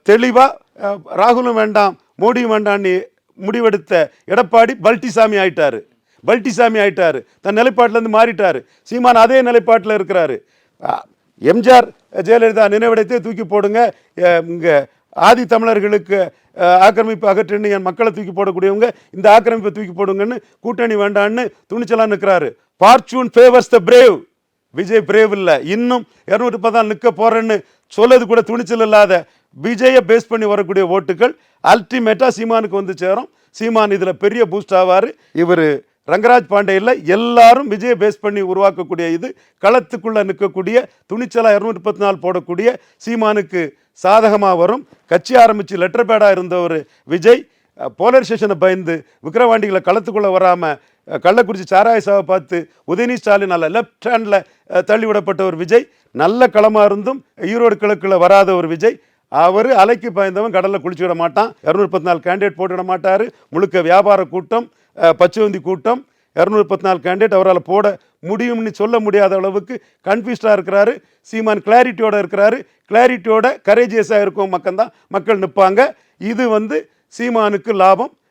தெளிவாக ராகுலும் வேண்டாம் மோடியும் வேண்டான்னு முடிவெடுத்த எடப்பாடி பல்ட்டிசாமி ஆயிட்டாரு. தன் நிலைப்பாட்டிலேருந்து மாறிட்டார். சீமான் அதே நிலைப்பாட்டில் இருக்கிறாரு. எம்ஜிஆர் ஜெயலலிதா நினைவிடத்தை தூக்கி போடுங்க, இங்கே ஆதி தமிழர்களுக்கு ஆக்கிரமிப்பு அகற்றுன்னு என் மக்களை தூக்கி போடக்கூடியவங்க இந்த ஆக்கிரமிப்பை தூக்கி போடுங்கன்னு கூட்டணி வேண்டான்னு துணிச்சலாக நிற்கிறாரு. ஃபார்ச்சூன் ஃபேவர்ஸ் த பிரேவ். விஜய் பிரேவ் இல்லை, இன்னும் 210 நிற்க போறேன்னு சொல்லது கூட துணிச்சல் இல்லாத விஜயை பேஸ் பண்ணி வரக்கூடிய ஓட்டுகள் அல்டிமேட்டாக சீமானுக்கு வந்து சேரும். சீமான் இதில் பெரிய பூஸ்ட் ஆவார். இவர் ரங்கராஜ் பாண்டே இல்லை, எல்லாரும் விஜயை பேஸ் பண்ணி உருவாக்கக்கூடிய இது களத்துக்குள்ளே நிற்கக்கூடிய துணிச்சலாக 234 போடக்கூடிய சீமானுக்கு சாதகமாக வரும். கட்சி ஆரம்பித்து லெட்டர் பேடாக இருந்த ஒரு விஜய் போலரைசேஷனை பயந்து விக்கிரவாண்டிகளை களத்துக்குள்ளே வராமல் கள்ளக்குறிச்சி சாராய சாவை பார்த்து உதயநிதி ஸ்டாலினால் லெஃப்ட் ஹேண்டில் தள்ளிவிடப்பட்ட ஒரு விஜய், நல்ல களமாக இருந்தும் ஈரோடு கிழக்கில் வராத ஒரு விஜய். அவர் அலைக்கு பயந்தவன் கடலில் குளிச்சு விட மாட்டான். 214 கேண்டிடேட் போட்டுவிட மாட்டார். முழுக்க வியாபார கூட்டம், பச்சுவந்தி கூட்டம். 214 கேண்டிடேட் அவரால் போட முடியும்னு சொல்ல முடியாத அளவுக்கு கன்ஃபியூஸ்டாக இருக்கிறாரு. சீமான் கிளாரிட்டியோடு இருக்கிறாரு. கிளாரிட்டியோட கரேஜியஸாக இருக்கும் மக்கள் நிற்பாங்க. இது சீமானுக்கு லாபம்.